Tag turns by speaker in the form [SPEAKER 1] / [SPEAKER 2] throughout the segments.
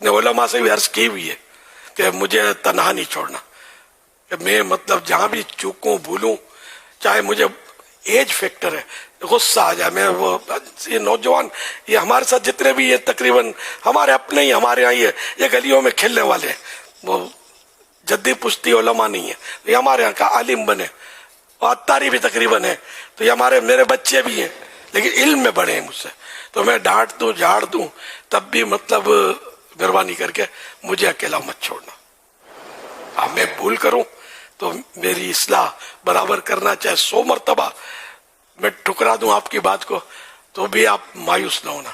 [SPEAKER 1] نے علماء سے بھی عرض کی ہوئی ہے کہ مجھے تنہا نہیں چھوڑنا، کہ میں مطلب جہاں بھی چوکوں بھولوں، چاہے مجھے ایج فیکٹر ہے، غصہ آ جائے، میں وہ یہ نوجوان یہ ہمارے ساتھ جتنے بھی یہ تقریباً ہمارے اپنے ہی ہمارے یہاں یہ گلیوں میں کھیلنے والے ہیں، وہ جدی پشتی علماء نہیں ہے، یہ ہمارے یہاں کا عالم بنے، اور عطاری بھی تقریباً ہے، تو یہ ہمارے میرے بچے بھی ہیں لیکن علم میں بڑے ہیں مجھ سے، تو میں ڈانٹ دوں جھاڑ دوں تب بھی مطلب مہربانی کر کے مجھے اکیلا مت چھوڑنا. اب میں بھول کروں تو میری اصلاح برابر کرنا، چاہے 100 مرتبہ میں ٹھکرا دوں آپ کی بات کو تو بھی آپ مایوس نہ ہونا.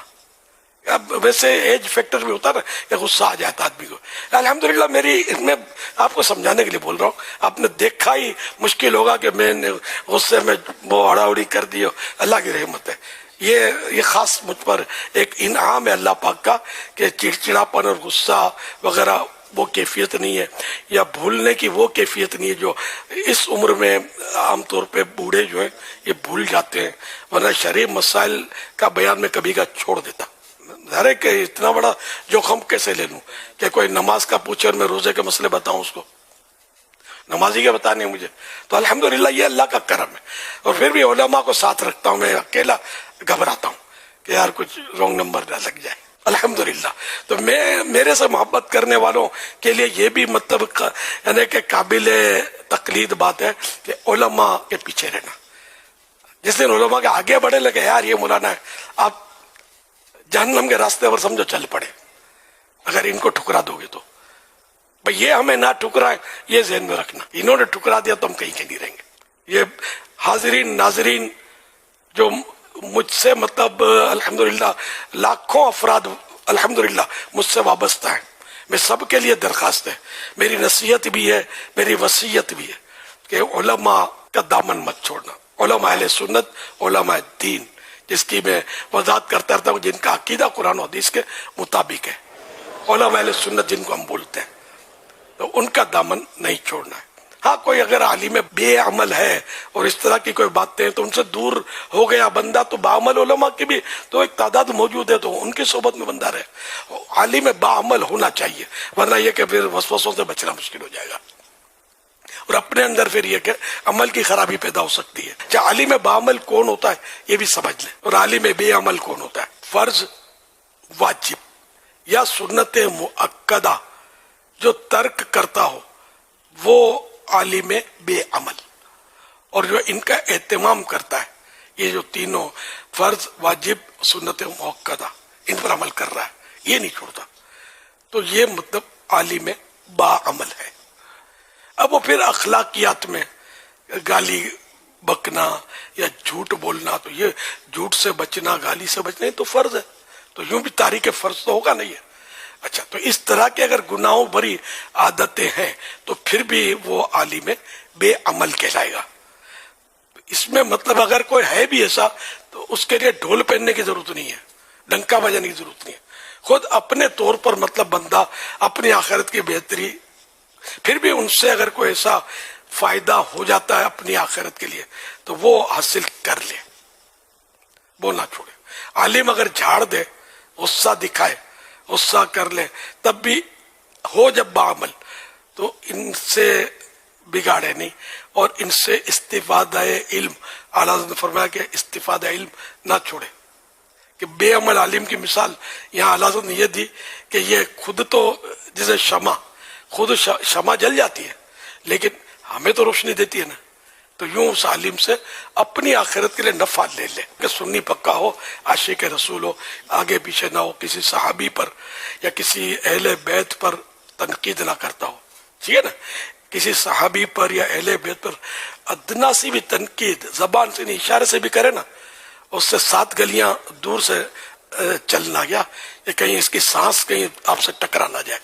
[SPEAKER 1] اب ویسے ایج فیکٹر بھی ہوتا نا کہ غصہ آ جاتا آدمی کو. الحمدللہ میری میں آپ کو سمجھانے کے لیے بول رہا ہوں، آپ نے دیکھا ہی مشکل ہوگا کہ میں نے غصے میں وہ اڑا اڑی کر دی، اللہ کی رحمت ہے. یہ خاص مجھ پر ایک انعام ہے اللہ پاک کا کہ چڑچڑاپن اور غصہ وغیرہ وہ کیفیت نہیں ہے، یا بھولنے کی وہ کیفیت نہیں ہے جو اس عمر میں عام طور پہ بوڑھے جو ہیں یہ بھول جاتے ہیں، ورنہ شرعی مسائل کا بیان میں کبھی کا چھوڑ دیتا. ظاہر ہے کہ اتنا بڑا جوخم کیسے لے لوں کہ کوئی نماز کا پوچھے اور میں روزے کے مسئلے بتاؤں اس کو، نمازی کے بتانے مجھے. تو الحمدللہ یہ اللہ کا کرم ہے. اور پھر بھی علماء کو ساتھ رکھتا ہوں، میں اکیلا گھبراتا ہوں کہ یار کچھ رونگ نمبر نہ لگ جائے. الحمدللہ تو میں میرے سے محبت کرنے والوں کے لیے یہ بھی مطلب یعنی کہ قابل تقلید بات ہے کہ علماء کے پیچھے رہنا. جس دن علماء کے آگے بڑھے لگے یار یہ مولانا ہے، آپ جہنم کے راستے پر سمجھو چل پڑے اگر ان کو ٹھکرا دو گے تو. بھئی یہ ہمیں نہ ٹھکرائے، یہ ذہن میں رکھنا، انہوں نے ٹھکرا دیا تو ہم کہیں کے نہیں رہیں گے. یہ حاضرین ناظرین جو مجھ سے مطلب الحمدللہ لاکھوں افراد الحمدللہ مجھ سے وابستہ ہیں، میں سب کے لیے درخواست ہے، میری نصیحت بھی ہے، میری وصیت بھی ہے کہ علماء کا دامن مت چھوڑنا. علماء اہل سنت، علماء دین، جس کی میں وضاحت کرتا رہتا ہوں، جن کا عقیدہ قرآن و حدیث کے مطابق ہے، علماء اہل سنت جن کو ہم بولتے ہیں، تو ان کا دامن نہیں چھوڑنا ہے. ہاں کوئی اگر عالم بے عمل ہے اور اس طرح کی کوئی باتیں ہیں تو ان سے دور ہو گیا بندہ، تو باعمل علماء کی بھی تو ایک تعداد موجود ہے، تو ان کی صحبت میں بندہ رہے. عالم باعمل ہونا چاہیے، ورنہ یہ کہ پھر وسوسوں سے بچنا مشکل ہو جائے گا، اور اپنے اندر پھر یہ کہ عمل کی خرابی پیدا ہو سکتی ہے. کیا عالم باعمل کون ہوتا ہے یہ بھی سمجھ لیں، اور عالم بے عمل کون ہوتا ہے. فرض، واجب یا سنت مؤکدہ جو ترک کرتا ہو وہ عالم بے عمل، اور جو ان کا اہتمام کرتا ہے، یہ جو تینوں فرض، واجب، سنت مؤکدہ، ان پر عمل کر رہا ہے، یہ نہیں چھوڑتا، تو یہ مطلب عالم با عمل ہے. اب وہ پھر اخلاقیات میں گالی بکنا یا جھوٹ بولنا، تو یہ جھوٹ سے بچنا، گالی سے بچنا، یہ تو فرض ہے، تو یوں بھی تاریخ فرض تو ہوگا نہیں ہے. اچھا، تو اس طرح کے اگر گناہوں بھری عادتیں ہیں تو پھر بھی وہ عالم بے عمل کہلائے گا. اس میں مطلب اگر کوئی ہے بھی ایسا تو اس کے لیے ڈھول پہننے کی ضرورت نہیں ہے، ڈنکا بجانے کی ضرورت نہیں ہے. خود اپنے طور پر مطلب بندہ اپنی آخرت کی بہتری، پھر بھی ان سے اگر کوئی ایسا فائدہ ہو جاتا ہے اپنی آخرت کے لیے تو وہ حاصل کر لے، وہ نہ چھوڑے. عالم اگر جھاڑ دے، غصہ دکھائے، غصہ کر لے، تب بھی ہو جب بعمل تو ان سے بگاڑے نہیں، اور ان سے استفادہ علم، اعلیٰ حضرت نے فرمایا کہ استفادہ علم نہ چھوڑے. کہ بے عمل عالم کی مثال یہاں اعلیٰ حضرت نے یہ دی کہ یہ خود تو جسے خود شمع جل جاتی ہے لیکن ہمیں تو روشنی دیتی ہے نا، تو یوں اس عالم سے اپنی آخرت کے لیے نفع لے لے کہ سنی پکا ہو، عاشق رسول ہو، آگے پیچھے نہ ہو، کسی صحابی پر یا کسی اہل بیت پر تنقید نہ کرتا ہو، ٹھیک ہے نا. کسی صحابی پر یا اہل بیت پر ادنا سی بھی تنقید زبان سے نہیں اشارے سے بھی کرے نا، اس سے 7 گلیاں دور سے چلنا گیا، یا کہیں اس کی سانس کہیں آپ سے ٹکرا نہ جائے.